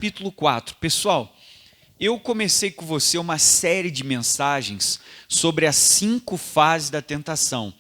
Capítulo 4. Pessoal, eu comecei com você uma série de mensagens sobre as 5 fases da tentação.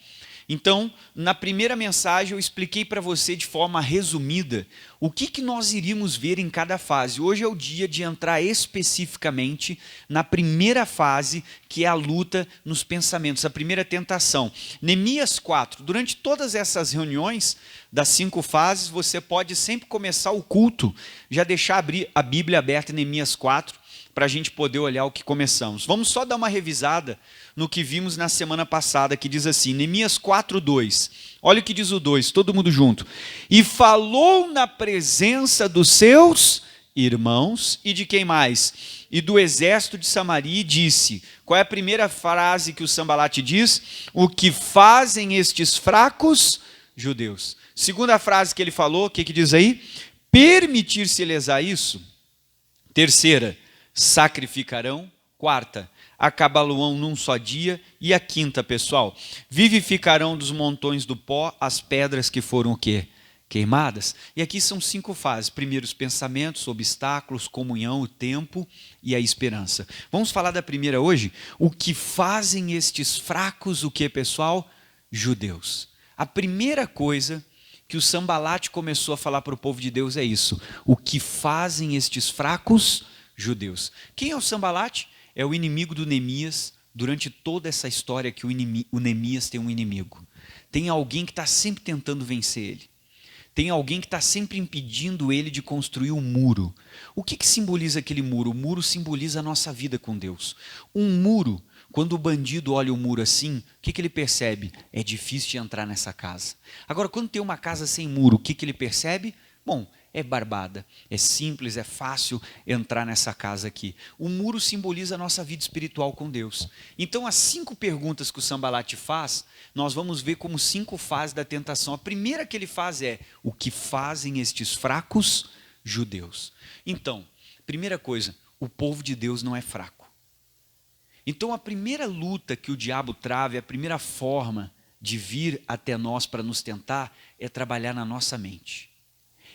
Então, na primeira mensagem eu expliquei para você de forma resumida o que nós iríamos ver em cada fase. Hoje é o dia de entrar especificamente na primeira fase, que é a luta nos pensamentos, a primeira tentação. Neemias 4. Durante todas essas reuniões das 5 fases, você pode sempre começar o culto, já deixar a Bíblia aberta em Neemias 4, para a gente poder olhar o que começamos. Vamos só dar uma revisada no que vimos na semana passada, que diz assim, Neemias 4:2. Olha o que diz o 2, todo mundo junto. E falou na presença dos seus irmãos, e de quem mais? E do exército de Samaria, e disse, qual é a primeira frase que o Sambalate diz? O que fazem estes fracos judeus. Segunda frase que ele falou, o que diz aí? Permitir-se-lhes a isso. Terceira, sacrificarão. Quarta, acabá-lo-ão num só dia. E a quinta, pessoal, vivificarão dos montões do pó as pedras que foram o quê? Queimadas. E aqui são 5 fases. Primeiro, os pensamentos, obstáculos, comunhão, o tempo e a esperança. Vamos falar da primeira hoje? O que fazem estes fracos, o que, pessoal? Judeus. A primeira coisa que o Sambalate começou a falar para o povo de Deus é isso. O que fazem estes fracos judeus. Quem é o Sambalate? É o inimigo do Neemias. Durante toda essa história que o Neemias tem um inimigo. Tem alguém que está sempre tentando vencer ele. Tem alguém que está sempre impedindo ele de construir um muro. O que simboliza aquele muro? O muro simboliza a nossa vida com Deus. Um muro, quando o bandido olha o muro assim, o que ele percebe? É difícil de entrar nessa casa. Agora, quando tem uma casa sem muro, o que ele percebe? Bom, é barbada, é simples, é fácil entrar nessa casa aqui. O muro simboliza a nossa vida espiritual com Deus. Então, as 5 perguntas que o Sambalate faz, nós vamos ver como 5 fases da tentação. A primeira que ele faz é, o que fazem estes fracos judeus? Então, primeira coisa, o povo de Deus não é fraco. Então, a primeira luta que o diabo trava, a primeira forma de vir até nós para nos tentar, é trabalhar na nossa mente.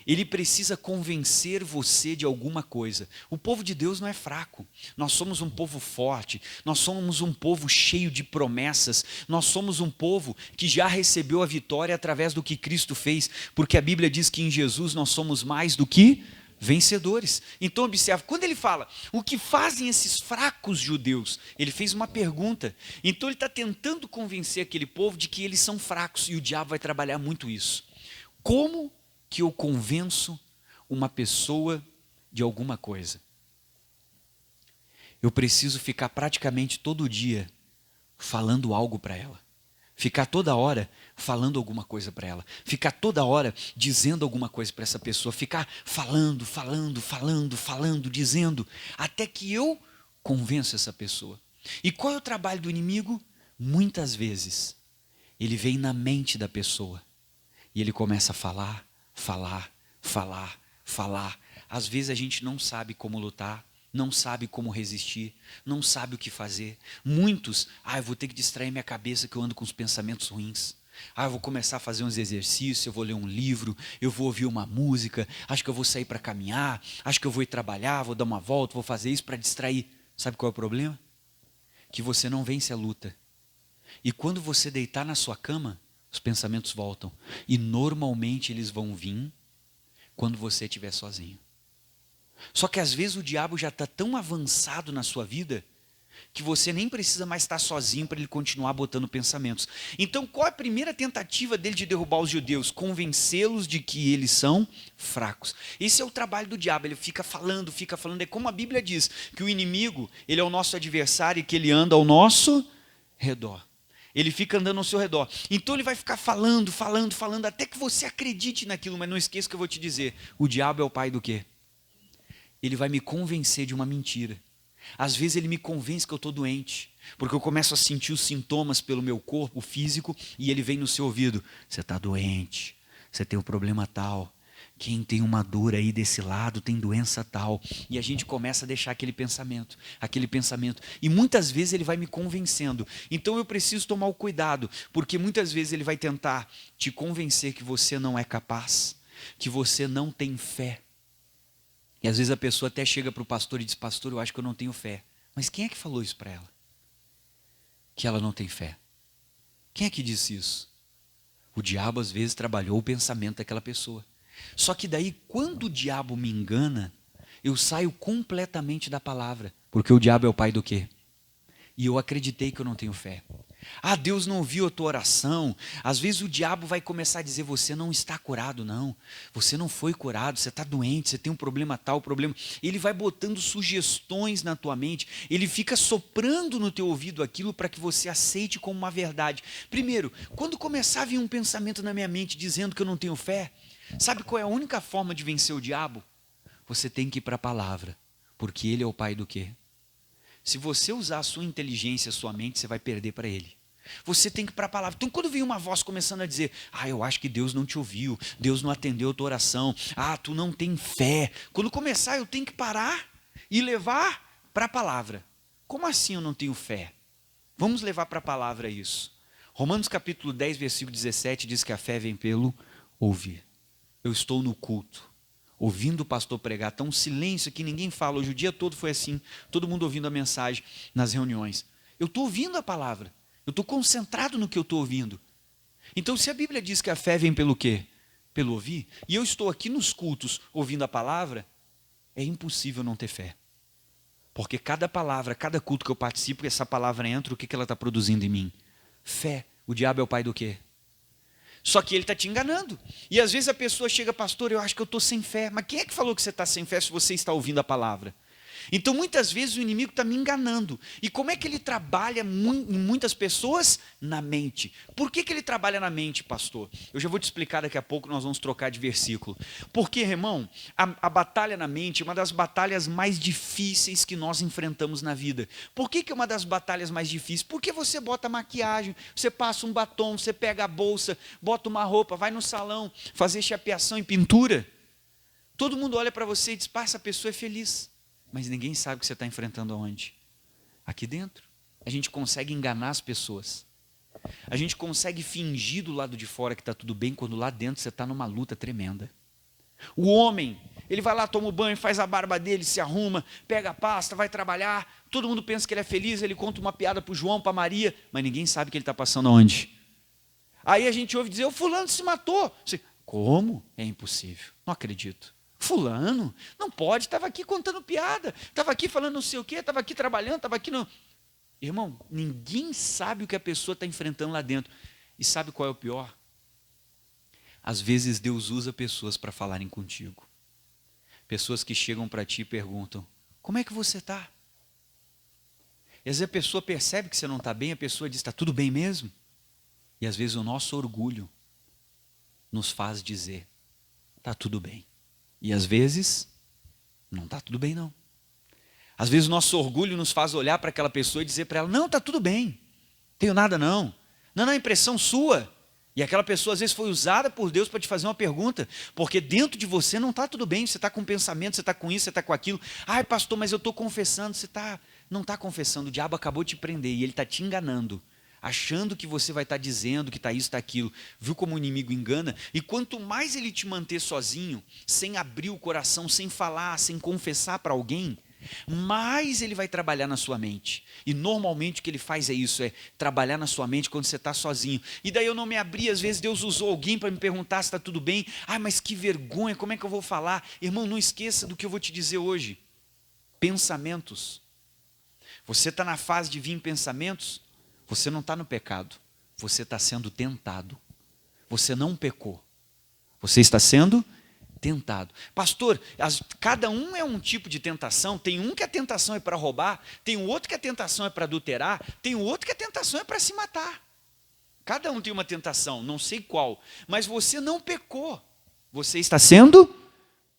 Ele precisa convencer você de alguma coisa. O povo de Deus não é fraco. Nós somos um povo forte. Nós somos um povo cheio de promessas. Nós somos um povo que já recebeu a vitória através do que Cristo fez. Porque a Bíblia diz que em Jesus nós somos mais do que vencedores. Então observe, quando ele fala, o que fazem esses fracos judeus? Ele fez uma pergunta. Então ele está tentando convencer aquele povo de que eles são fracos. E o diabo vai trabalhar muito isso. Como que eu convenço uma pessoa de alguma coisa? Eu preciso ficar praticamente todo dia falando algo para ela. Ficar toda hora falando alguma coisa para ela. Ficar toda hora dizendo alguma coisa para essa pessoa. Ficar falando, dizendo, até que eu convença essa pessoa. E qual é o trabalho do inimigo? Muitas vezes, ele vem na mente da pessoa e ele começa a falar. Às vezes a gente não sabe como lutar, não sabe como resistir, não sabe o que fazer. Muitos, eu vou ter que distrair minha cabeça que eu ando com os pensamentos ruins. Eu vou começar a fazer uns exercícios, eu vou ler um livro, eu vou ouvir uma música, acho que eu vou sair para caminhar, acho que eu vou ir trabalhar, vou dar uma volta, vou fazer isso para distrair. Sabe qual é o problema? Que você não vence a luta. E quando você deitar na sua cama, os pensamentos voltam. E normalmente eles vão vir quando você estiver sozinho. Só que às vezes o diabo já está tão avançado na sua vida que você nem precisa mais estar sozinho para ele continuar botando pensamentos. Então qual é a primeira tentativa dele de derrubar os judeus? Convencê-los de que eles são fracos. Esse é o trabalho do diabo, ele fica falando. É como a Bíblia diz, que o inimigo, ele é o nosso adversário e que ele anda ao nosso redor. Ele fica andando ao seu redor. Então ele vai ficar falando, até que você acredite naquilo. Mas não esqueça que eu vou te dizer. O diabo é o pai do quê? Ele vai me convencer de uma mentira. Às vezes ele me convence que eu estou doente. Porque eu começo a sentir os sintomas pelo meu corpo físico. E ele vem no seu ouvido. Você está doente. Você tem um problema tal. Quem tem uma dor aí desse lado tem doença tal. E a gente começa a deixar aquele pensamento. E muitas vezes ele vai me convencendo. Então eu preciso tomar o cuidado. Porque muitas vezes ele vai tentar te convencer que você não é capaz. Que você não tem fé. E às vezes a pessoa até chega para o pastor e diz: pastor, eu acho que eu não tenho fé. Mas quem é que falou isso para ela? Que ela não tem fé. Quem é que disse isso? O diabo às vezes trabalhou o pensamento daquela pessoa. Só que daí, quando o diabo me engana, eu saio completamente da palavra. Porque o diabo é o pai do quê? E eu acreditei que eu não tenho fé. Ah, Deus não ouviu a tua oração. Às vezes o diabo vai começar a dizer: você não está curado, não. Você não foi curado, você está doente, você tem um problema tal, problema. Ele vai botando sugestões na tua mente. Ele fica soprando no teu ouvido aquilo para que você aceite como uma verdade. Primeiro, quando começar a vir um pensamento na minha mente dizendo que eu não tenho fé, sabe qual é a única forma de vencer o diabo? Você tem que ir para a palavra. Porque ele é o pai do quê? Se você usar a sua inteligência, a sua mente, você vai perder para ele. Você tem que ir para a palavra. Então, quando vem uma voz começando a dizer: ah, eu acho que Deus não te ouviu, Deus não atendeu a tua oração, ah, tu não tem fé. Quando começar, eu tenho que parar e levar para a palavra. Como assim eu não tenho fé? Vamos levar para a palavra isso. Romanos capítulo 10, versículo 17 diz que a fé vem pelo ouvir. Eu estou no culto, ouvindo o pastor pregar, está um silêncio que ninguém fala. Hoje o dia todo foi assim, todo mundo ouvindo a mensagem nas reuniões. Eu estou ouvindo a palavra, eu estou concentrado no que eu estou ouvindo. Então, se a Bíblia diz que a fé vem pelo quê? Pelo ouvir, e eu estou aqui nos cultos ouvindo a palavra, é impossível não ter fé. Porque cada palavra, cada culto que eu participo, essa palavra entra, o que ela está produzindo em mim? Fé. O diabo é o pai do quê? Só que ele está te enganando. E às vezes a pessoa chega: pastor, eu acho que eu estou sem fé. Mas quem é que falou que você está sem fé se você está ouvindo a palavra? Então muitas vezes o inimigo está me enganando. E como é que ele trabalha em muitas pessoas? Na mente. Por que ele trabalha na mente, pastor? Eu já vou te explicar daqui a pouco, nós vamos trocar de versículo. Porque, irmão, a batalha na mente é uma das batalhas mais difíceis que nós enfrentamos na vida. Por que é uma das batalhas mais difíceis? Porque você bota maquiagem, você passa um batom, você pega a bolsa, bota uma roupa, vai no salão fazer chapeação e pintura. Todo mundo olha para você e diz: pá, essa pessoa é feliz. Mas ninguém sabe o que você está enfrentando aonde? Aqui dentro. A gente consegue enganar as pessoas. A gente consegue fingir do lado de fora que está tudo bem, quando lá dentro você está numa luta tremenda. O homem, ele vai lá, toma o banho, faz a barba dele, se arruma, pega a pasta, vai trabalhar. Todo mundo pensa que ele é feliz, ele conta uma piada para o João, para a Maria, mas ninguém sabe que ele está passando aonde. Aí a gente ouve dizer: o fulano se matou. Você: como? É impossível, não acredito. Fulano, não pode, estava aqui contando piada, estava aqui falando não sei o quê, estava aqui trabalhando, estava aqui no... Irmão, ninguém sabe o que a pessoa está enfrentando lá dentro. E sabe qual é o pior? Às vezes Deus usa pessoas para falarem contigo. Pessoas que chegam para ti e perguntam: como é que você está? E às vezes a pessoa percebe que você não está bem, a pessoa diz: está tudo bem mesmo? E às vezes o nosso orgulho nos faz dizer: está tudo bem. E às vezes, não está tudo bem não. Às vezes o nosso orgulho nos faz olhar para aquela pessoa e dizer para ela: não, está tudo bem, tenho nada não. Não, é impressão sua. E aquela pessoa às vezes foi usada por Deus para te fazer uma pergunta, porque dentro de você não está tudo bem, você está com pensamento, você está com isso, você está com aquilo. Ai, pastor, mas eu estou confessando. Você não está confessando, o diabo acabou de te prender e ele está te enganando, achando que você vai estar dizendo que está isso, está aquilo. Viu como o inimigo engana? E quanto mais ele te manter sozinho, sem abrir o coração, sem falar, sem confessar para alguém, mais ele vai trabalhar na sua mente. E normalmente o que ele faz é isso, é trabalhar na sua mente quando você está sozinho. E daí eu não me abri, às vezes Deus usou alguém para me perguntar se está tudo bem. Ai, mas que vergonha, como é que eu vou falar? Irmão, não esqueça do que eu vou te dizer hoje. Pensamentos. Você está na fase de vir pensamentos? Você não está no pecado, você está sendo tentado. Você não pecou, você está sendo tentado. Pastor, cada um é um tipo de tentação. Tem um que a tentação é para roubar, tem o outro que a tentação é para adulterar, tem o outro que a tentação é para se matar. Cada um tem uma tentação, não sei qual, mas você não pecou, você está sendo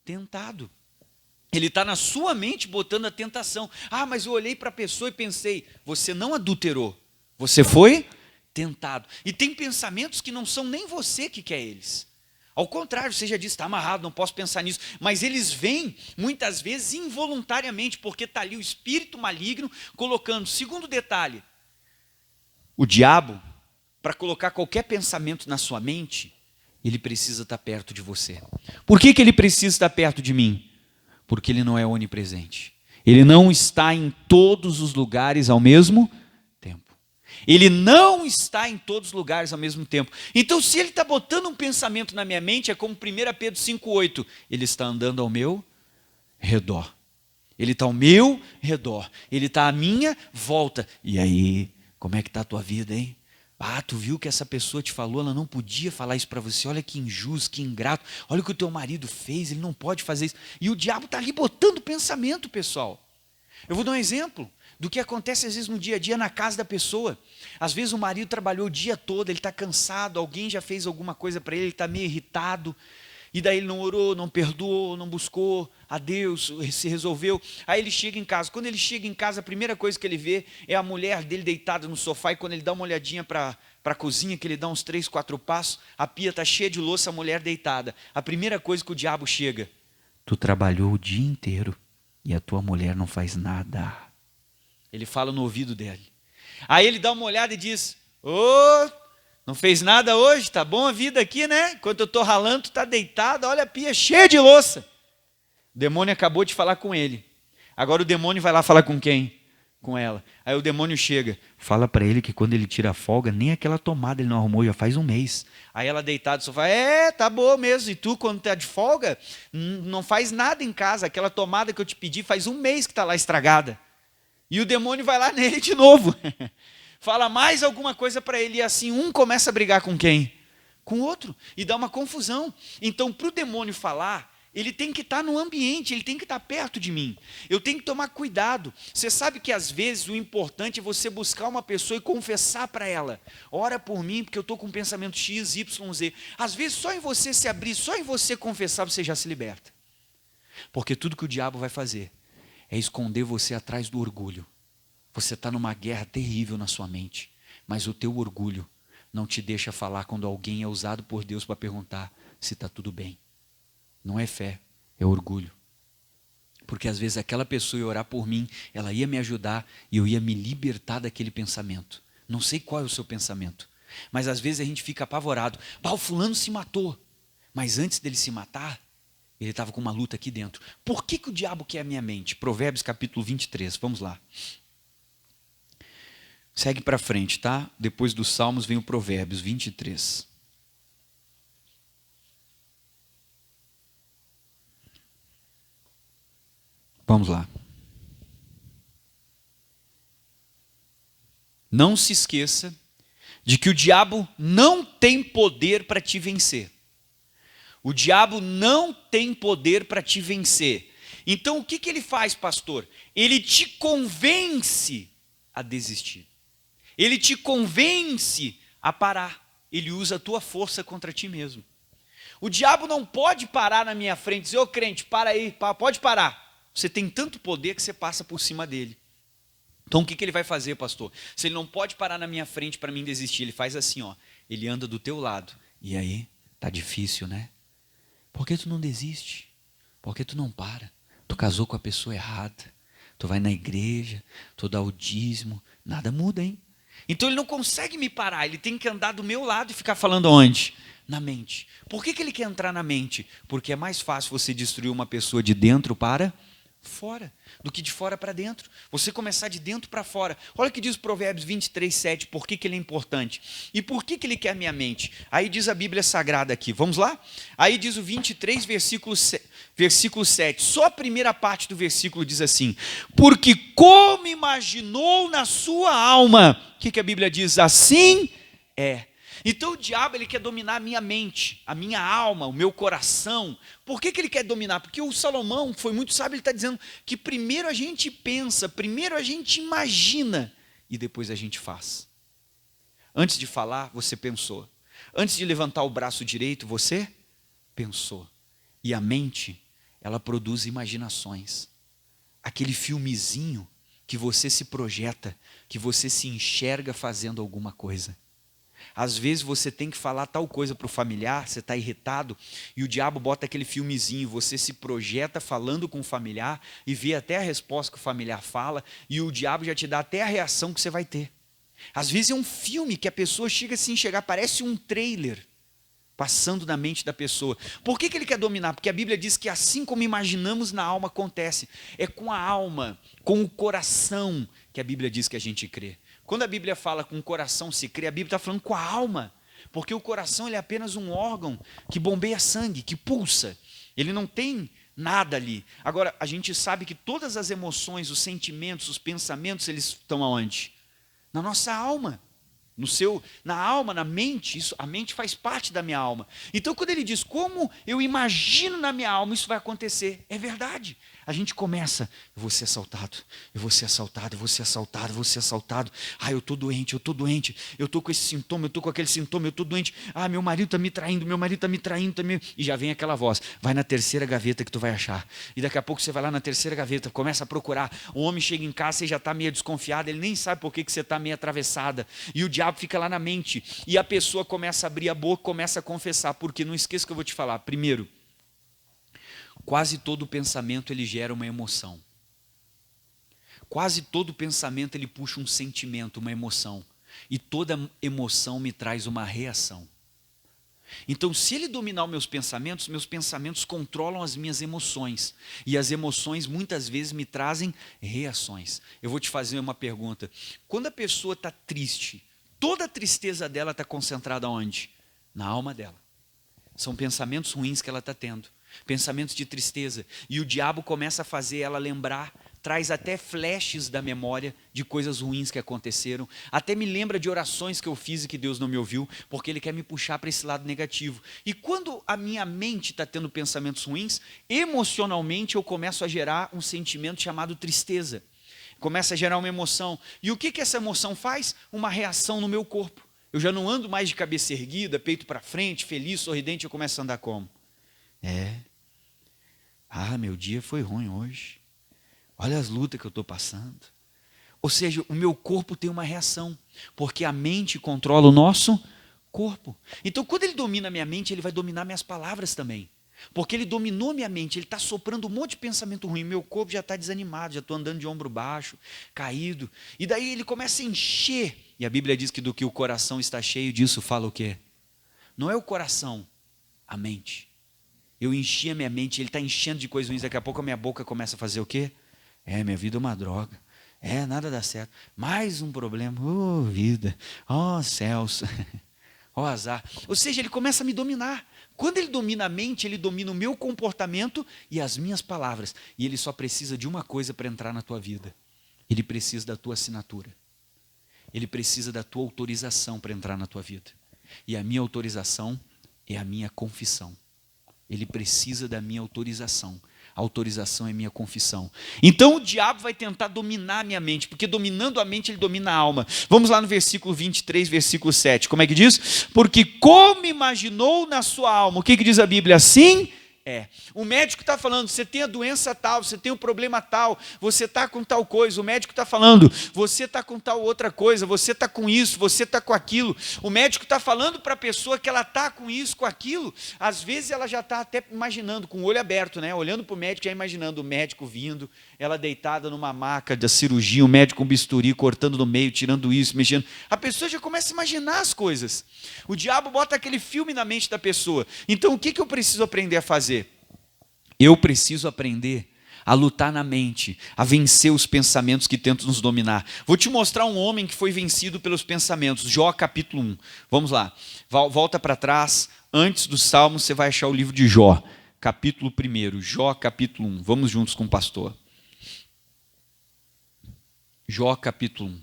tentado. Ele está na sua mente botando a tentação. Ah, mas eu olhei para a pessoa e pensei: você não adulterou, você foi tentado. E tem pensamentos que não são nem você que quer eles. Ao contrário, você já disse: está amarrado, não posso pensar nisso. Mas eles vêm, muitas vezes, involuntariamente, porque está ali o espírito maligno colocando. Segundo detalhe, o diabo, para colocar qualquer pensamento na sua mente, ele precisa estar perto de você. Por que ele precisa estar perto de mim? Porque ele não é onipresente. Ele não está em todos os lugares ao mesmo tempo. Ele não está em todos os lugares ao mesmo tempo. Então, se ele está botando um pensamento na minha mente, é como 1 Pedro 5,8. Ele está andando ao meu redor. Ele está ao meu redor. Ele está à minha volta. E aí, como é que está a tua vida, hein? Ah, tu viu que essa pessoa te falou, ela não podia falar isso para você, olha que injusto, que ingrato, olha o que o teu marido fez, ele não pode fazer isso. E o diabo está ali botando pensamento, pessoal. Eu vou dar um exemplo do que acontece às vezes no dia a dia na casa da pessoa. Às vezes o marido trabalhou o dia todo, ele está cansado, alguém já fez alguma coisa para ele está meio irritado, e daí ele não orou, não perdoou, não buscou a Deus, se resolveu. Aí ele chega em casa. Quando ele chega em casa, a primeira coisa que ele vê é a mulher dele deitada no sofá. E quando ele dá uma olhadinha para a cozinha, que ele dá uns 3, 4 passos, a pia está cheia de louça, a mulher deitada. A primeira coisa que o diabo chega: tu trabalhou o dia inteiro e a tua mulher não faz nada. Ele fala no ouvido dele. Aí ele dá uma olhada e diz: ô, não fez nada hoje? Tá bom a vida aqui, né? Enquanto eu estou ralando, tu está deitado, olha a pia cheia de louça. O demônio acabou de falar com ele. Agora o demônio vai lá falar com quem? Com ela. Aí o demônio chega, fala para ele que quando ele tira a folga, nem aquela tomada ele não arrumou, já faz um mês. Aí ela deitada no sofá: tá bom mesmo. E tu, quando tá de folga, não faz nada em casa. Aquela tomada que eu te pedi faz um mês que está lá estragada. E o demônio vai lá nele de novo. Fala mais alguma coisa para ele, e assim um começa a brigar com quem? Com o outro, e dá uma confusão. Então, para o demônio falar, ele tem que estar no ambiente, ele tem que estar perto de mim. Eu tenho que tomar cuidado. Você sabe que às vezes o importante é você buscar uma pessoa e confessar para ela: ora por mim, porque eu estou com um pensamento X, Y, Z. Às vezes só em você se abrir, só em você confessar, você já se liberta. Porque tudo que o diabo vai fazer é esconder você atrás do orgulho. Você está numa guerra terrível na sua mente, mas o teu orgulho não te deixa falar quando alguém é usado por Deus para perguntar se está tudo bem. Não é fé, é orgulho. Porque às vezes aquela pessoa ia orar por mim, ela ia me ajudar e eu ia me libertar daquele pensamento. Não sei qual é o seu pensamento, mas às vezes a gente fica apavorado. O fulano se matou, mas antes dele se matar, ele estava com uma luta aqui dentro. Por que o diabo quer a minha mente? Provérbios capítulo 23, vamos lá. Segue para frente, tá? Depois dos Salmos vem o Provérbios 23. Vamos lá. Não se esqueça de que o diabo não tem poder para te vencer. O diabo não tem poder para te vencer. Então o que ele faz, pastor? Ele te convence a desistir. Ele te convence a parar. Ele usa a tua força contra ti mesmo. O diabo não pode parar na minha frente e dizer: ô crente, para aí, pode parar. Você tem tanto poder que você passa por cima dele. Então o que ele vai fazer, pastor? Se ele não pode parar na minha frente para mim desistir, ele faz assim, ó. Ele anda do teu lado. E aí, tá difícil, né? Por que tu não desiste? Por que tu não para? Tu casou com a pessoa errada. Tu vai na igreja, tu dá o dízimo. Nada muda, hein? Então ele não consegue me parar, ele tem que andar do meu lado e ficar falando onde? Na mente. Por que ele quer entrar na mente? Porque é mais fácil você destruir uma pessoa de dentro para fora, do que de fora para dentro. Você começar de dentro para fora. Olha o que diz o Provérbios 23, 7, por que ele é importante. E por que ele quer a minha mente? Aí diz a Bíblia Sagrada aqui, vamos lá? Aí diz o 23, versículo 7. Só a primeira parte do versículo diz assim: porque como imaginou na sua alma. O que a Bíblia diz? Assim é. Então o diabo ele quer dominar a minha mente, a minha alma, o meu coração. Por que ele quer dominar? Porque o Salomão foi muito sábio, ele está dizendo que primeiro a gente pensa, primeiro a gente imagina e depois a gente faz. Antes de falar, você pensou. Antes de levantar o braço direito, você pensou. E a mente, ela produz imaginações. Aquele filmezinho que você se projeta, que você se enxerga fazendo alguma coisa. Às vezes você tem que falar tal coisa para o familiar, você está irritado, e o diabo bota aquele filmezinho, você se projeta falando com o familiar, e vê até a resposta que o familiar fala, e o diabo já te dá até a reação que você vai ter. Às vezes é um filme que a pessoa chega assim, parece um trailer. passando na mente da pessoa. Por que ele quer dominar? Porque a Bíblia diz que assim como imaginamos na alma acontece. É com a alma, com o coração que a Bíblia diz que a gente crê. Quando a Bíblia fala com o coração se crê, a Bíblia está falando com a alma. Porque o coração ele é apenas um órgão que bombeia sangue, que pulsa. Ele não tem nada ali. Agora, a gente sabe que todas as emoções, os sentimentos, os pensamentos, eles estão aonde? Na nossa alma. Na alma, na mente, a mente faz parte da minha alma. Então, quando ele diz, como eu imagino na minha alma, isso vai acontecer. É verdade. A gente começa, eu vou ser assaltado, eu vou ser assaltado, eu vou ser assaltado, eu vou ser assaltado. Ah, eu estou doente, eu estou com esse sintoma, eu estou com aquele sintoma, eu estou doente. Ah, meu marido está me traindo, meu marido está me traindo também. E já vem aquela voz, vai na terceira gaveta que tu vai achar. E daqui a pouco você vai lá na terceira gaveta, começa a procurar. O homem chega em casa, você já está meio desconfiado, ele nem sabe por que você está meio atravessada. E o diabo fica lá na mente. E a pessoa começa a abrir a boca, começa a confessar. Porque não esqueça que eu vou te falar. Primeiro, quase todo pensamento ele gera uma emoção. Quase todo pensamento ele puxa um sentimento, uma emoção. E toda emoção me traz uma reação. Então, se ele dominar os meus pensamentos controlam as minhas emoções. E as emoções muitas vezes me trazem reações. Eu vou te fazer uma pergunta. Quando a pessoa está triste, toda a tristeza dela está concentrada onde? Na alma dela. São pensamentos ruins que ela está tendo. Pensamentos de tristeza, e o diabo começa a fazer ela lembrar, traz até flashes da memória de coisas ruins que aconteceram, até me lembra de orações que eu fiz e que Deus não me ouviu, porque Ele quer me puxar para esse lado negativo. E quando a minha mente está tendo pensamentos ruins, emocionalmente eu começo a gerar um sentimento chamado tristeza, começa a gerar uma emoção, e o que essa emoção faz? Uma reação no meu corpo. Eu já não ando mais de cabeça erguida, peito para frente, feliz, sorridente, eu começo a andar como? Meu dia foi ruim hoje. Olha as lutas que eu estou passando. Ou seja, o meu corpo tem uma reação, porque a mente controla o nosso corpo. Então, quando ele domina a minha mente, ele vai dominar minhas palavras também. Porque ele dominou minha mente, ele está soprando um monte de pensamento ruim. Meu corpo já está desanimado, já estou andando de ombro baixo, caído. E daí ele começa a encher. E a Bíblia diz que do que o coração está cheio, disso fala o quê? Não é o coração, a mente. Eu enchi a minha mente, ele está enchendo de coisas ruins, daqui a pouco a minha boca começa a fazer o quê? Minha vida é uma droga. Nada dá certo. Mais um problema. Vida. Céus. Azar. Ou seja, ele começa a me dominar. Quando ele domina a mente, ele domina o meu comportamento e as minhas palavras. E ele só precisa de uma coisa para entrar na tua vida. Ele precisa da tua assinatura. Ele precisa da tua autorização para entrar na tua vida. E a minha autorização é a minha confissão. Ele precisa da minha autorização. A autorização é minha confissão. Então o diabo vai tentar dominar a minha mente, porque dominando a mente ele domina a alma. Vamos lá no versículo 23, versículo 7. Como é que diz? Porque como imaginou na sua alma. O que diz a Bíblia? Assim o médico está falando, você tem a doença tal, você tem o problema tal, você está com tal coisa. O médico está falando, você está com tal outra coisa, você está com isso, você está com aquilo. O médico está falando para a pessoa que ela está com isso, com aquilo. Às vezes ela já está até imaginando, com o olho aberto, né? Olhando para o médico, já imaginando o médico vindo, ela deitada numa maca da cirurgia, o médico com bisturi, cortando no meio, tirando isso, mexendo. A pessoa já começa a imaginar as coisas. O diabo bota aquele filme na mente da pessoa. Então o que eu preciso aprender a fazer? Eu preciso aprender a lutar na mente, a vencer os pensamentos que tentam nos dominar. Vou te mostrar um homem que foi vencido pelos pensamentos. Jó capítulo 1. Vamos lá. Volta para trás. Antes do Salmo você vai achar o livro de Jó. Capítulo 1. Jó capítulo 1. Vamos juntos com o pastor. Jó capítulo 1.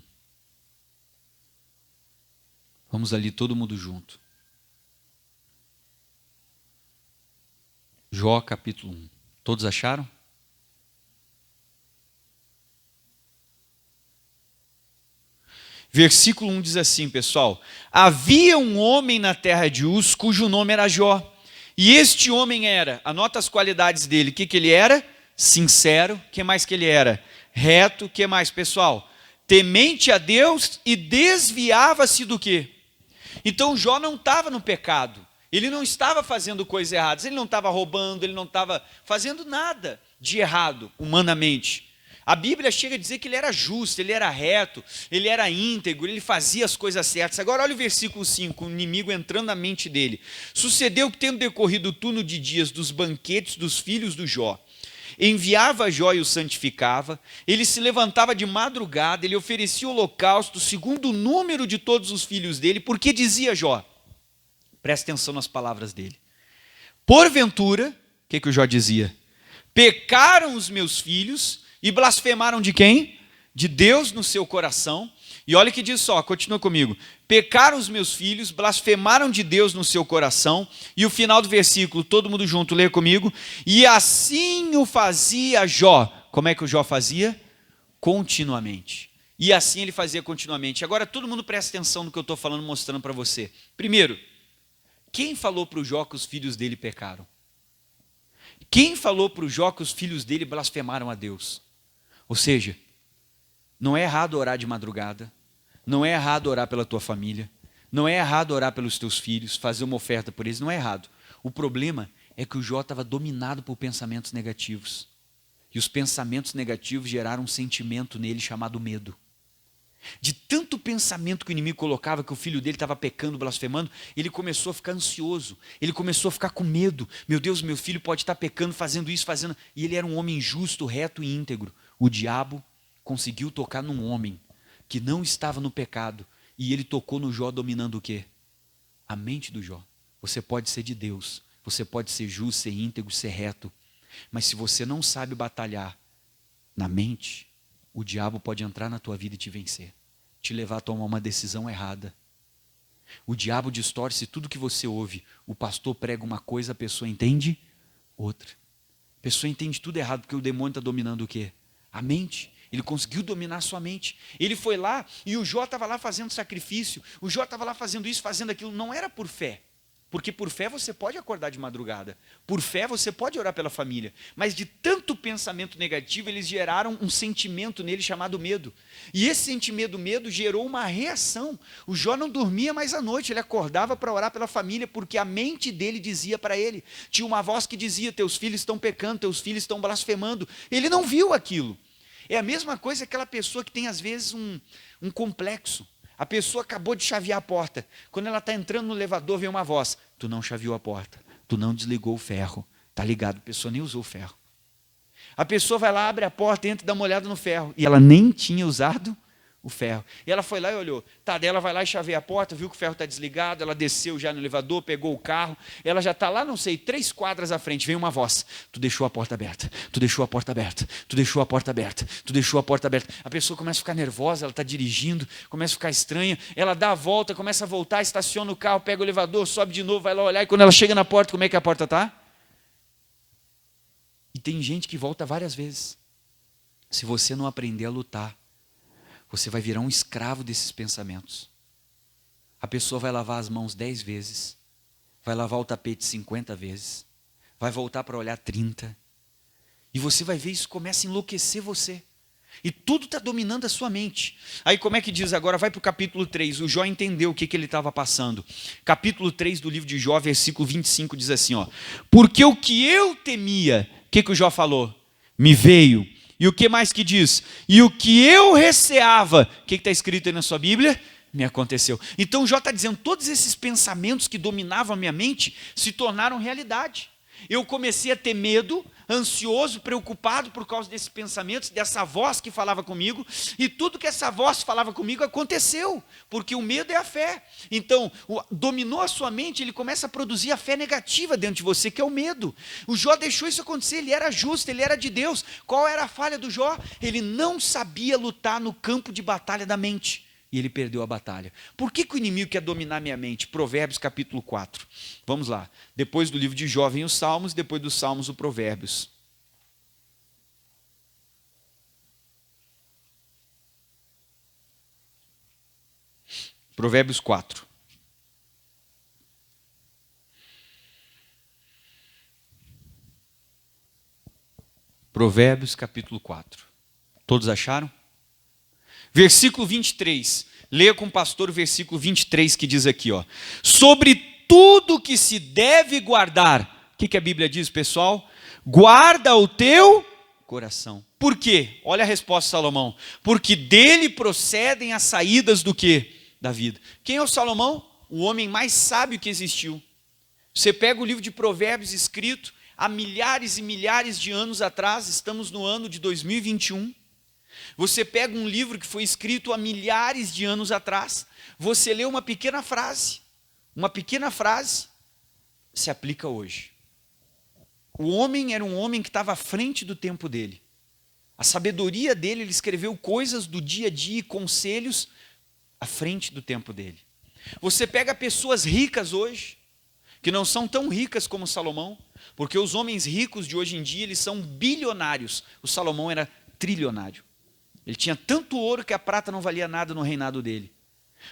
Vamos ali todo mundo junto. Jó capítulo 1. Todos acharam? Versículo 1 diz assim, pessoal. Havia um homem na terra de Uz, cujo nome era Jó. E este homem era, anota as qualidades dele. O que ele era? Sincero. O que mais que ele era? Reto. O que mais, pessoal? Temente a Deus e desviava-se do quê? Então Jó não estava no pecado. Ele não estava fazendo coisas erradas, ele não estava roubando, ele não estava fazendo nada de errado, humanamente. A Bíblia chega a dizer que ele era justo, ele era reto, ele era íntegro, ele fazia as coisas certas. Agora olha o versículo 5, o inimigo entrando na mente dele. Sucedeu que, tendo decorrido o turno de dias dos banquetes dos filhos do Jó, enviava Jó e o santificava, ele se levantava de madrugada, ele oferecia o holocausto segundo o número de todos os filhos dele, porque dizia Jó, presta atenção nas palavras dele, porventura, o que o Jó dizia? Pecaram os meus filhos e blasfemaram de quem? De Deus no seu coração. E olha o que diz só, continua comigo. Pecaram os meus filhos, blasfemaram de Deus no seu coração. E o final do versículo, todo mundo junto, lê comigo. E assim o fazia Jó. Como é que o Jó fazia? Continuamente. E assim ele fazia continuamente. Agora todo mundo presta atenção no que eu estou falando, mostrando para você. Primeiro, quem falou para o Jó que os filhos dele pecaram? Quem falou para o Jó que os filhos dele blasfemaram a Deus? Ou seja, não é errado orar de madrugada, não é errado orar pela tua família, não é errado orar pelos teus filhos, fazer uma oferta por eles, não é errado. O problema é que o Jó estava dominado por pensamentos negativos. E os pensamentos negativos geraram um sentimento nele chamado medo. De tanto pensamento que o inimigo colocava que o filho dele estava pecando, blasfemando, ele começou a ficar ansioso, ele começou a ficar com medo. Meu Deus, meu filho pode estar pecando, fazendo isso, fazendo... E ele era um homem justo, reto e íntegro. O diabo conseguiu tocar num homem que não estava no pecado, e ele tocou no Jó dominando o quê? A mente do Jó. Você pode ser de Deus, você pode ser justo, ser íntegro, ser reto, mas se você não sabe batalhar na mente, o diabo pode entrar na tua vida e te vencer, te levar a tomar uma decisão errada. O diabo distorce tudo que você ouve. O pastor prega uma coisa, a pessoa entende outra. A pessoa entende tudo errado, porque o demônio está dominando o quê? A mente. Ele conseguiu dominar a sua mente. Ele foi lá e o Jó estava lá fazendo sacrifício. O Jó estava lá fazendo isso, fazendo aquilo. Não era por fé. Porque por fé você pode acordar de madrugada. Por fé você pode orar pela família. Mas de tanto pensamento negativo, eles geraram um sentimento nele chamado medo. E esse sentimento medo gerou uma reação. O Jó não dormia mais à noite. Ele acordava para orar pela família, porque a mente dele dizia para ele. Tinha uma voz que dizia, teus filhos estão pecando, teus filhos estão blasfemando. Ele não viu aquilo. É a mesma coisa que aquela pessoa que tem às vezes um complexo. A pessoa acabou de chavear a porta. Quando ela está entrando no elevador, vem uma voz. Tu não chaveou a porta. Tu não desligou o ferro. Está ligado, a pessoa nem usou o ferro. A pessoa vai lá, abre a porta, entra e dá uma olhada no ferro. E ela nem tinha usado o ferro. E ela foi lá e olhou. Tá, daí ela vai lá e chaveia a porta, viu que o ferro está desligado, ela desceu já no elevador, pegou o carro. Ela já está lá, não sei, 3 quadras à frente. Vem uma voz. Tu deixou a porta aberta. Tu deixou a porta aberta. Tu deixou a porta aberta. Tu deixou a porta aberta. A pessoa começa a ficar nervosa, ela está dirigindo, começa a ficar estranha. Ela dá a volta, começa a voltar, estaciona o carro, pega o elevador, sobe de novo, vai lá olhar. E quando ela chega na porta, como é que a porta está? E tem gente que volta várias vezes. Se você não aprender a lutar, você vai virar um escravo desses pensamentos. A pessoa vai lavar as mãos 10 vezes, vai lavar o tapete 50 vezes, vai voltar para olhar 30. E você vai ver isso começa a enlouquecer você. E tudo está dominando a sua mente. Aí como é que diz agora? Vai para o capítulo 3. O Jó entendeu o que ele estava passando. Capítulo 3 do livro de Jó, versículo 25, diz assim, ó. Porque o que eu temia, o que o Jó falou? Me veio. E o que mais que diz? E o que eu receava, o que está escrito aí na sua Bíblia? Me aconteceu. Então Jó está dizendo, todos esses pensamentos que dominavam a minha mente se tornaram realidade. Eu comecei a ter medo, ansioso, preocupado por causa desses pensamentos, dessa voz que falava comigo, e tudo que essa voz falava comigo aconteceu, porque o medo é a fé. Então, dominou a sua mente, ele começa a produzir a fé negativa dentro de você, que é o medo. O Jó deixou isso acontecer, ele era justo, ele era de Deus. Qual era a falha do Jó? Ele não sabia lutar no campo de batalha da mente. E ele perdeu a batalha. Por que o inimigo quer dominar minha mente? Provérbios capítulo 4. Vamos lá. Depois do livro de Jó vem os Salmos, depois dos Salmos o Provérbios. Provérbios 4. Provérbios capítulo 4. Todos acharam? Versículo 23, leia com o pastor o versículo 23 que diz aqui, ó. Sobre tudo que se deve guardar, o que a Bíblia diz, pessoal? Guarda o teu coração. Por quê? Olha a resposta de Salomão. Porque dele procedem as saídas do quê? Da vida. Quem é o Salomão? O homem mais sábio que existiu. Você pega o livro de Provérbios escrito há milhares e milhares de anos atrás, estamos no ano de 2021. Você pega um livro que foi escrito há milhares de anos atrás, você lê uma pequena frase se aplica hoje. O homem era um homem que estava à frente do tempo dele. A sabedoria dele, ele escreveu coisas do dia a dia, conselhos à frente do tempo dele. Você pega pessoas ricas hoje, que não são tão ricas como Salomão, porque os homens ricos de hoje em dia, eles são bilionários. O Salomão era trilionário. Ele tinha tanto ouro que a prata não valia nada no reinado dele.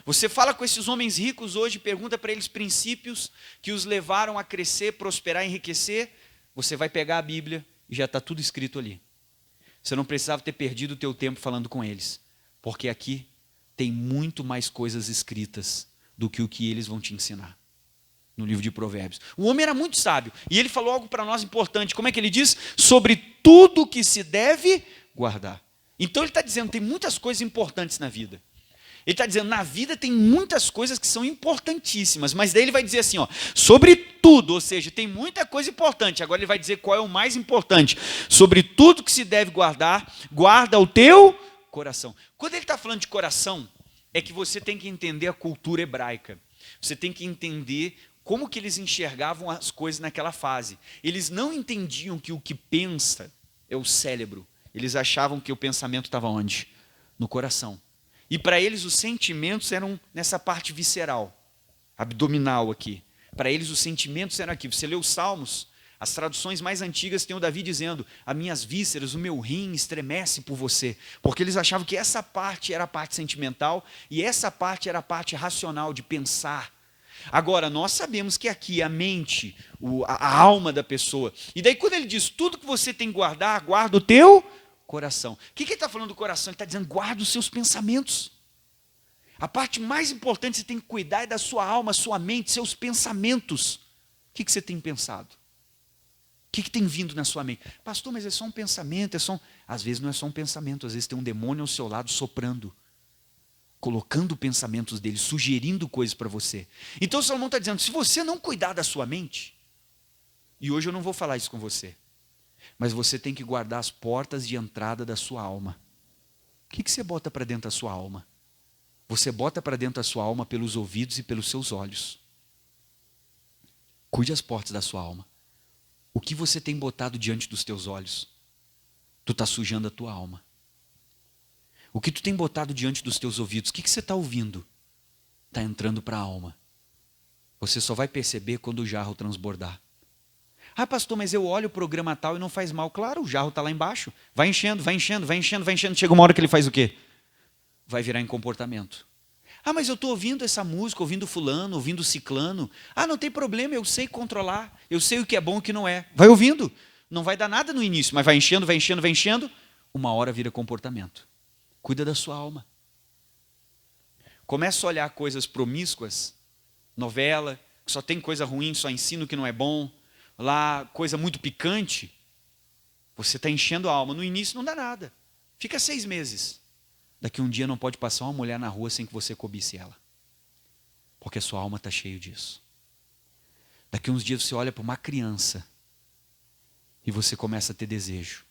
Você fala com esses homens ricos hoje, pergunta para eles princípios que os levaram a crescer, prosperar, enriquecer. Você vai pegar a Bíblia e já está tudo escrito ali. Você não precisava ter perdido o teu tempo falando com eles, porque aqui tem muito mais coisas escritas do que o que eles vão te ensinar no livro de Provérbios. O homem era muito sábio e ele falou algo para nós importante. Como é que ele diz? Sobre tudo que se deve guardar. Então ele está dizendo, tem muitas coisas importantes na vida. Ele está dizendo, na vida tem muitas coisas que são importantíssimas, mas daí ele vai dizer assim, ó, sobre tudo, ou seja, tem muita coisa importante. Agora ele vai dizer qual é o mais importante. Sobre tudo que se deve guardar, guarda o teu coração. Quando ele está falando de coração, é que você tem que entender a cultura hebraica. Você tem que entender como que eles enxergavam as coisas naquela fase. Eles não entendiam que o que pensa é o cérebro. Eles achavam que o pensamento estava onde? No coração. E para eles os sentimentos eram nessa parte visceral, abdominal aqui. Para eles os sentimentos eram aqui. Você lê os Salmos, as traduções mais antigas tem o Davi dizendo, as minhas vísceras, o meu rim estremece por você. Porque eles achavam que essa parte era a parte sentimental e essa parte era a parte racional de pensar. Agora, nós sabemos que aqui a mente, a alma da pessoa. E daí quando ele diz, tudo que você tem que guardar, guarda o teu coração. O que ele está falando do coração? Ele está dizendo, guarda os seus pensamentos. A parte mais importante que você tem que cuidar é da sua alma, sua mente, seus pensamentos. O que você tem pensado? O que tem vindo na sua mente? Pastor, mas é só um pensamento, Às vezes não é só um pensamento, às vezes tem um demônio ao seu lado soprando, colocando pensamentos dele, sugerindo coisas para você. Então o Salomão está dizendo, se você não cuidar da sua mente, e hoje eu não vou falar isso com você, mas você tem que guardar as portas de entrada da sua alma. O que você bota para dentro da sua alma? Você bota para dentro da sua alma pelos ouvidos e pelos seus olhos. Cuide as portas da sua alma. O que você tem botado diante dos teus olhos? Tu está sujando a tua alma. O que tu tem botado diante dos teus ouvidos? O que você está ouvindo? Está entrando para a alma. Você só vai perceber quando o jarro transbordar. Ah, pastor, mas eu olho o programa tal e não faz mal. Claro, o jarro está lá embaixo. Vai enchendo, vai enchendo, vai enchendo, vai enchendo. Chega uma hora que ele faz o quê? Vai virar em comportamento. Ah, mas eu estou ouvindo essa música, ouvindo fulano, ouvindo ciclano. Ah, não tem problema, eu sei controlar. Eu sei o que é bom e o que não é. Vai ouvindo. Não vai dar nada no início, mas vai enchendo, vai enchendo, vai enchendo. Uma hora vira comportamento. Cuida da sua alma. Começa a olhar coisas promíscuas, novela, que só tem coisa ruim, só ensina o que não é bom. Lá, coisa muito picante. Você está enchendo a alma. No início não dá nada. Fica 6 meses. Daqui um dia não pode passar uma mulher na rua sem que você cobice ela. Porque a sua alma está cheia disso. Daqui uns dias você olha para uma criança e você começa a ter desejo.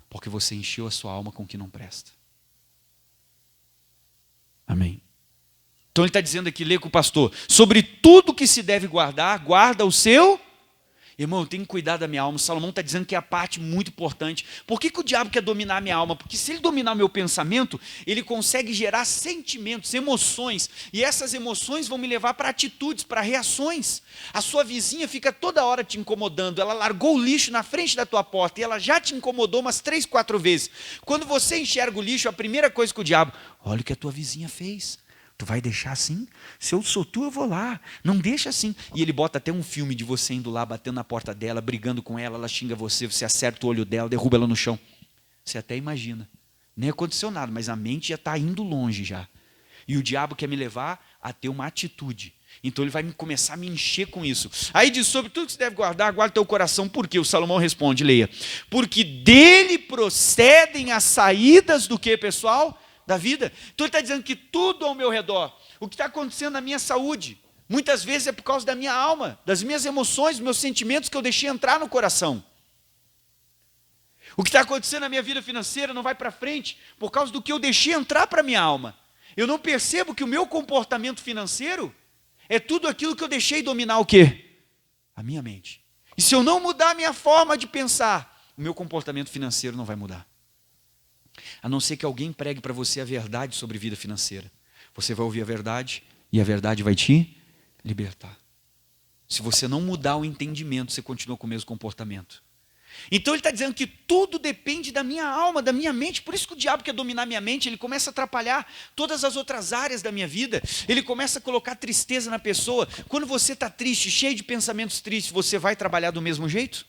Porque você encheu a sua alma com o que não presta. Amém. Então ele está dizendo aqui, lê com o pastor, sobre tudo que se deve guardar, guarda o seu... Irmão, eu tenho que cuidar da minha alma. O Salomão está dizendo que é a parte muito importante. Por que o diabo quer dominar a minha alma? Porque se ele dominar o meu pensamento, ele consegue gerar sentimentos, emoções. E essas emoções vão me levar para atitudes, para reações. A sua vizinha fica toda hora te incomodando. Ela largou o lixo na frente da tua porta e ela já te incomodou umas 3, 4 vezes. Quando você enxerga o lixo, a primeira coisa que o diabo... Olha o que a tua vizinha fez. Tu vai deixar assim? Se eu sou tu, eu vou lá. Não deixa assim. E ele bota até um filme de você indo lá, batendo na porta dela, brigando com ela, ela xinga você, você acerta o olho dela, derruba ela no chão. Você até imagina. Nem aconteceu nada, mas a mente já está indo longe já. E o diabo quer me levar a ter uma atitude. Então ele vai começar a me encher com isso. Aí diz, sobre tudo que você deve guardar, guarda teu coração. Por quê? O Salomão responde, leia. Porque dele procedem as saídas do que, pessoal? Da vida. Então ele está dizendo que tudo ao meu redor, o que está acontecendo na minha saúde, muitas vezes é por causa da minha alma, das minhas emoções, dos meus sentimentos que eu deixei entrar no coração. O que está acontecendo na minha vida financeira não vai para frente por causa do que eu deixei entrar para a minha alma. Eu não percebo que o meu comportamento financeiro é tudo aquilo que eu deixei dominar o quê? A minha mente. E se eu não mudar a minha forma de pensar, o meu comportamento financeiro não vai mudar. A não ser que alguém pregue para você a verdade sobre vida financeira. Você vai ouvir a verdade e a verdade vai te libertar. Se você não mudar o entendimento, você continua com o mesmo comportamento. Então ele está dizendo que tudo depende da minha alma, da minha mente. Por isso que o diabo quer dominar minha mente. Ele começa a atrapalhar todas as outras áreas da minha vida. Ele começa a colocar tristeza na pessoa. Quando você está triste, cheio de pensamentos tristes, você vai trabalhar do mesmo jeito?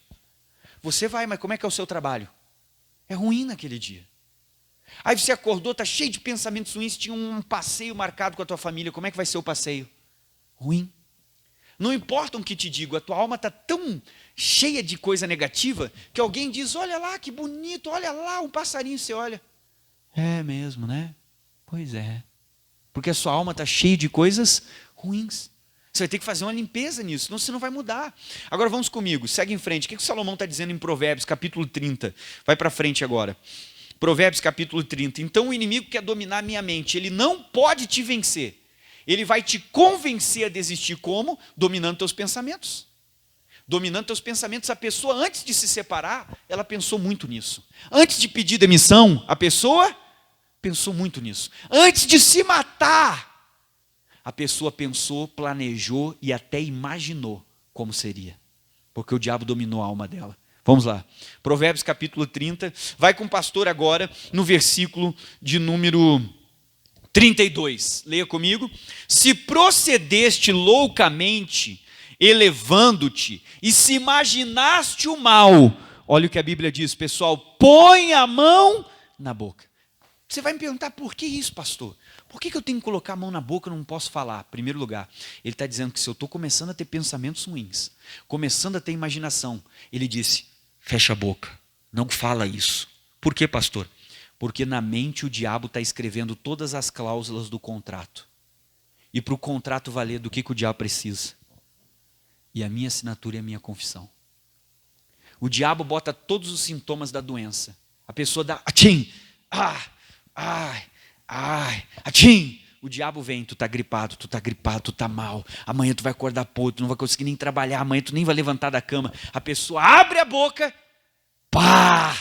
Você vai, mas como é que é o seu trabalho? É ruim naquele dia. Aí você acordou, está cheio de pensamentos ruins, tinha um passeio marcado com a tua família. Como é que vai ser o passeio? Ruim. Não importa o que te digo, a tua alma está tão cheia de coisa negativa, que alguém diz, olha lá que bonito, olha lá um passarinho, você olha. É mesmo, né? Pois é. Porque a sua alma está cheia de coisas ruins. Você vai ter que fazer uma limpeza nisso, senão você não vai mudar. Agora vamos comigo, segue em frente. O que o Salomão está dizendo em Provérbios, capítulo 30? Vai para frente agora. Provérbios, capítulo 30. Então o inimigo quer dominar a minha mente, ele não pode te vencer. Ele vai te convencer a desistir como? Dominando teus pensamentos. Dominando teus pensamentos. A pessoa, antes de se separar, ela pensou muito nisso. Antes de pedir demissão, a pessoa pensou muito nisso. Antes de se matar, a pessoa pensou, planejou e até imaginou como seria. Porque o diabo dominou a alma dela. Vamos lá. Provérbios capítulo 30. Vai com o pastor agora no versículo de número 32, leia comigo. Se procedeste loucamente, elevando-te, e se imaginaste o mal, olha o que a Bíblia diz, pessoal, põe a mão na boca. Você vai me perguntar, por que isso, pastor? Por que eu tenho que colocar a mão na boca e não posso falar? Em primeiro lugar, ele está dizendo que se eu estou começando a ter pensamentos ruins, começando a ter imaginação, ele disse, fecha a boca, não fala isso. Por que, pastor? Porque na mente o diabo está escrevendo todas as cláusulas do contrato. E para o contrato valer, do que o diabo precisa? E a minha assinatura e a minha confissão. O diabo bota todos os sintomas da doença. A pessoa dá, atchim, atchim. O diabo vem, tu está gripado, tu está mal. Amanhã tu vai acordar podre, tu não vai conseguir nem trabalhar, amanhã tu nem vai levantar da cama. A pessoa abre a boca, pá!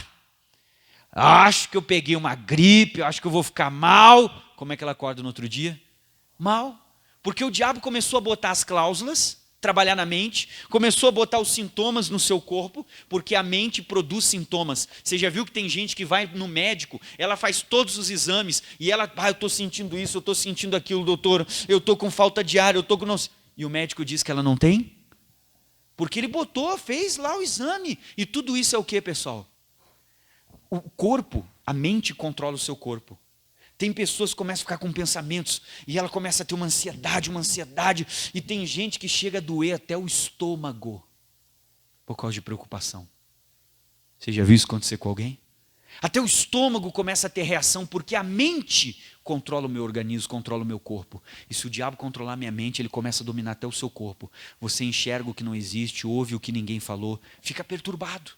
Acho que eu peguei uma gripe, acho que eu vou ficar mal. Como é que ela acorda no outro dia? Mal. Porque o diabo começou a botar as cláusulas, trabalhar na mente, começou a botar os sintomas no seu corpo, porque a mente produz sintomas. Você já viu que tem gente que vai no médico, ela faz todos os exames, e ela, eu estou sentindo isso, eu estou sentindo aquilo, doutor, eu estou com falta de ar, eu estou com... E o médico diz que ela não tem? Porque ele botou, fez lá o exame. E tudo isso é o que, pessoal? O corpo, a mente controla o seu corpo. Tem pessoas que começam a ficar com pensamentos e ela começa a ter uma ansiedade, e tem gente que chega a doer até o estômago por causa de preocupação. Você já viu isso acontecer com alguém? Até o estômago começa a ter reação porque a mente controla o meu organismo, controla o meu corpo. E se o diabo controlar a minha mente, ele começa a dominar até o seu corpo. Você enxerga o que não existe, ouve o que ninguém falou, fica perturbado.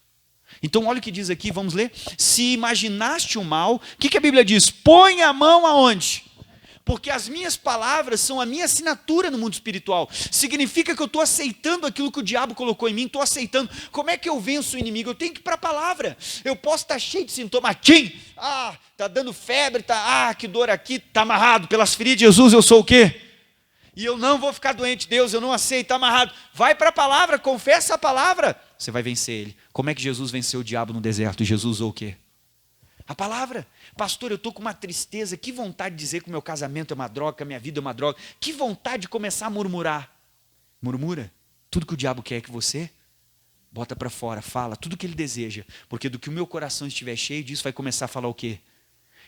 Então olha o que diz aqui, vamos ler. Se imaginaste o mal, o que a Bíblia diz? Põe a mão aonde? Porque as minhas palavras são a minha assinatura no mundo espiritual. Significa que eu estou aceitando aquilo que o diabo colocou em mim, estou aceitando. Como é que eu venço o inimigo? Eu tenho que ir para a palavra. Eu posso estar cheio de sintomas. Está dando febre, que dor aqui, está amarrado. Pelas feridas de Jesus eu sou o quê? E eu não vou ficar doente, Deus, eu não aceito, está amarrado. Vai para a palavra, confessa a palavra. Você vai vencer ele. Como é que Jesus venceu o diabo no deserto? Jesus usou o quê? A palavra. Pastor, eu estou com uma tristeza, que vontade de dizer que o meu casamento é uma droga, que a minha vida é uma droga. Que vontade de começar a murmurar. Murmura. Tudo que o diabo quer é que você bota para fora, fala tudo que ele deseja. Porque do que o meu coração estiver cheio disso, vai começar a falar o quê?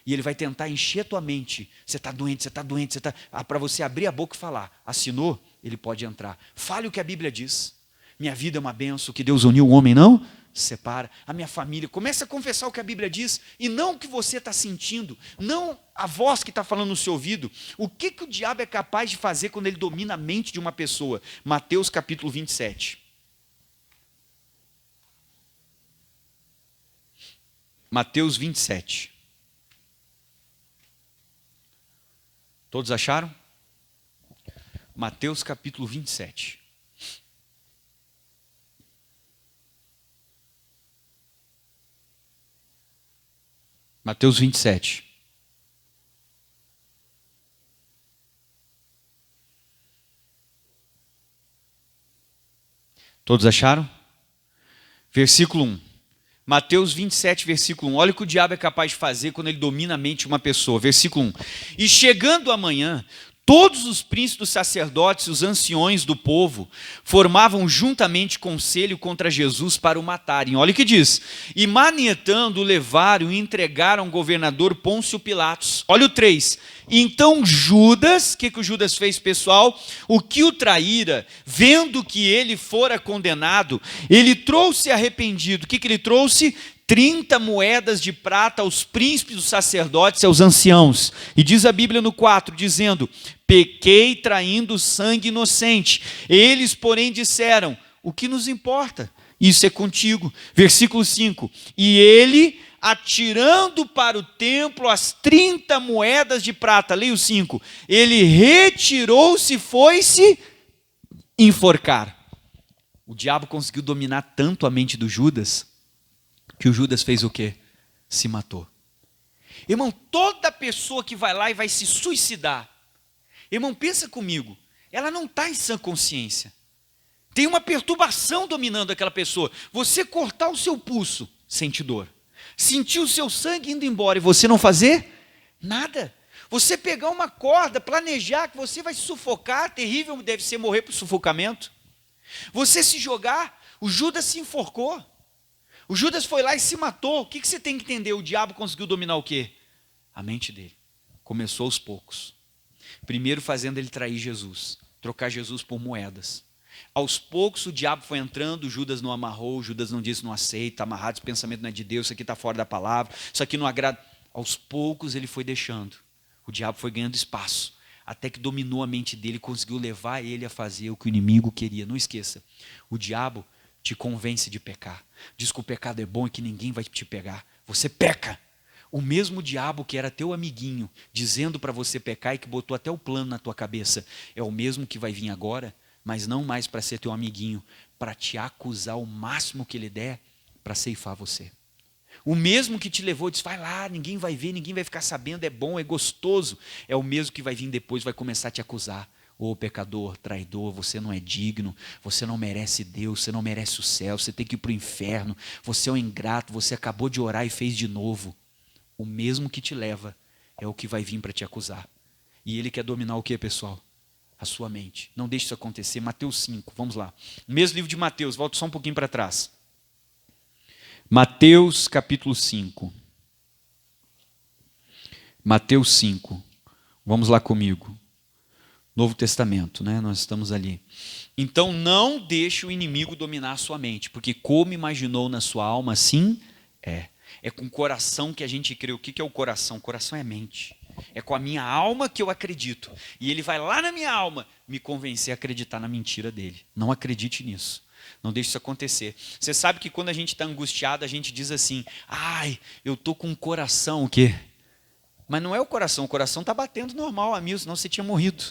E ele vai tentar encher a tua mente. Você está doente, você está doente, você está... para você abrir a boca e falar. Assinou, ele pode entrar. Fale o que a Bíblia diz. Minha vida é uma bênção, que Deus uniu o homem, não separa. A minha família. Comece a confessar o que a Bíblia diz. E não o que você está sentindo. Não a voz que está falando no seu ouvido. O que o diabo é capaz de fazer quando ele domina a mente de uma pessoa? Mateus capítulo 27. Mateus 27. Todos acharam? Mateus capítulo 27. Mateus 27. Todos acharam? Versículo 1. Mateus 27, versículo 1. Olha o que o diabo é capaz de fazer quando ele domina a mente de uma pessoa. Versículo 1. E chegando amanhã, todos os príncipes dos sacerdotes e os anciões do povo formavam juntamente conselho contra Jesus para o matarem. Olha o que diz. E manietando, o levaram e entregaram ao governador Pôncio Pilatos. Olha o 3. Então Judas, o que o Judas fez, pessoal? O que o traíra, vendo que ele fora condenado, ele trouxe arrependido. O que ele trouxe? 30 moedas de prata aos príncipes dos sacerdotes e aos anciãos. E diz a Bíblia no 4, dizendo: pequei traindo sangue inocente. Eles, porém, disseram: o que nos importa? Isso é contigo. Versículo 5. E ele, atirando para o templo as 30 moedas de prata, leia o 5, ele retirou-se e foi-se enforcar. O diabo conseguiu dominar tanto a mente do Judas, que o Judas fez o quê? Se matou. Irmão, toda pessoa que vai lá e vai se suicidar, irmão, pensa comigo, ela não está em sã consciência. Tem uma perturbação dominando aquela pessoa. Você cortar o seu pulso, sente dor. Sentir o seu sangue indo embora e você não fazer nada. Você pegar uma corda, planejar que você vai se sufocar, terrível deve ser morrer por sufocamento. Você se jogar, o Judas se enforcou. O Judas foi lá e se matou. O que você tem que entender? O diabo conseguiu dominar o quê? A mente dele. Começou aos poucos. Primeiro fazendo ele trair Jesus, trocar Jesus por moedas. Aos poucos o diabo foi entrando, o Judas não amarrou, o Judas não disse, não aceita, amarrado, esse pensamento não é de Deus, isso aqui está fora da palavra, isso aqui não agrada. Aos poucos ele foi deixando. O diabo foi ganhando espaço, até que dominou a mente dele e conseguiu levar ele a fazer o que o inimigo queria. Não esqueça, o diabo te convence de pecar. Diz que o pecado é bom e que ninguém vai te pegar. Você peca. O mesmo diabo que era teu amiguinho, dizendo para você pecar e que botou até o plano na tua cabeça, é o mesmo que vai vir agora, mas não mais para ser teu amiguinho, para te acusar o máximo que ele der, para ceifar você. O mesmo que te levou, diz, vai lá, ninguém vai ver, ninguém vai ficar sabendo, é bom, é gostoso, é o mesmo que vai vir depois, vai começar a te acusar. Ô pecador, traidor, você não é digno, você não merece Deus, você não merece o céu, você tem que ir para o inferno, você é um ingrato, você acabou de orar e fez de novo. O mesmo que te leva é o que vai vir para te acusar. E ele quer dominar o que, pessoal? A sua mente. Não deixe isso acontecer. Mateus 5, vamos lá. Mesmo livro de Mateus, volta só um pouquinho para trás. Mateus capítulo 5. Mateus 5. Vamos lá comigo. Novo Testamento, né? Nós estamos ali. Então não deixe o inimigo dominar a sua mente, porque como imaginou na sua alma, assim é. É com o coração que a gente crê. O que é o coração? O coração é mente. É com a minha alma que eu acredito. E ele vai lá na minha alma me convencer a acreditar na mentira dele. Não acredite nisso. Não deixe isso acontecer. Você sabe que quando a gente está angustiado, a gente diz assim, ai, eu estou com o coração, o quê? Mas não é o coração está batendo normal, amigo, senão você tinha morrido.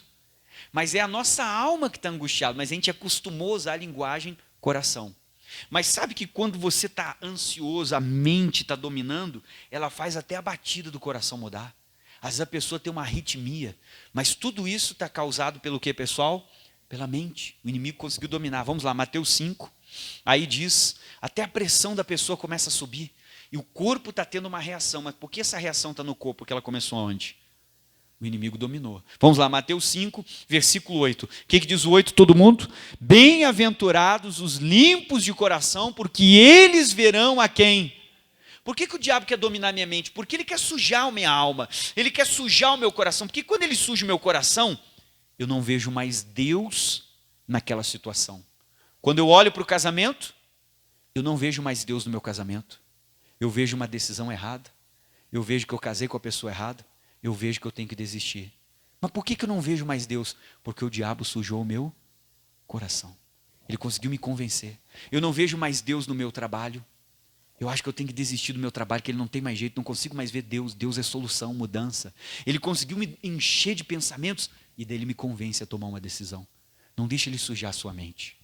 Mas é a nossa alma que está angustiada, mas a gente acostumou a usar a linguagem coração. Mas sabe que quando você está ansioso, a mente está dominando, ela faz até a batida do coração mudar. Às vezes a pessoa tem uma arritmia, mas tudo isso está causado pelo que, pessoal? Pela mente. O inimigo conseguiu dominar. Vamos lá, Mateus 5. Aí diz, até a pressão da pessoa começa a subir. E o corpo está tendo uma reação. Mas por que essa reação está no corpo? Porque ela começou onde? O inimigo dominou. Vamos lá, Mateus 5, versículo 8. O que diz o 8, todo mundo? Bem-aventurados os limpos de coração, porque eles verão a quem? Por que o diabo quer dominar minha mente? Porque ele quer sujar a minha alma, ele quer sujar o meu coração. Porque quando ele suja o meu coração, eu não vejo mais Deus naquela situação. Quando eu olho para o casamento, eu não vejo mais Deus no meu casamento. Eu vejo uma decisão errada. Eu vejo que eu casei com a pessoa errada. Eu vejo que eu tenho que desistir. Mas por que eu não vejo mais Deus? Porque o diabo sujou o meu coração. Ele conseguiu me convencer. Eu não vejo mais Deus no meu trabalho. Eu acho que eu tenho que desistir do meu trabalho, que ele não tem mais jeito, não consigo mais ver Deus. Deus é solução, mudança. Ele conseguiu me encher de pensamentos e daí ele me convence a tomar uma decisão. Não deixe ele sujar a sua mente.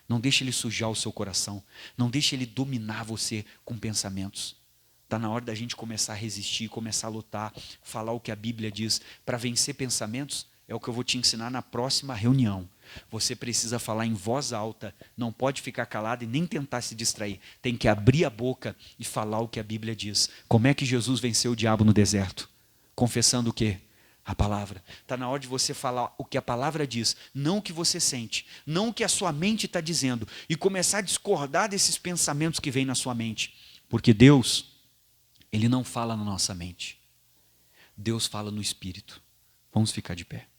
Não deixe ele sujar o seu coração. Não deixe ele dominar você com pensamentos. Está na hora da gente começar a resistir, começar a lutar, falar o que a Bíblia diz. Para vencer pensamentos, é o que eu vou te ensinar na próxima reunião. Você precisa falar em voz alta, não pode ficar calado e nem tentar se distrair. Tem que abrir a boca e falar o que a Bíblia diz. Como é que Jesus venceu o diabo no deserto? Confessando o quê? A palavra. Está na hora de você falar o que a palavra diz, não o que você sente, não o que a sua mente está dizendo, e começar a discordar desses pensamentos que vêm na sua mente. Porque Deus, Ele não fala na nossa mente. Deus fala no Espírito. Vamos ficar de pé.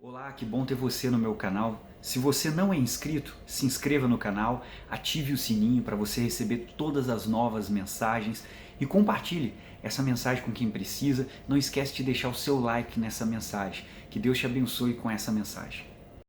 Olá, que bom ter você no meu canal. Se você não é inscrito, se inscreva no canal, ative o sininho para você receber todas as novas mensagens e compartilhe essa mensagem com quem precisa. Não esquece de deixar o seu like nessa mensagem. Que Deus te abençoe com essa mensagem.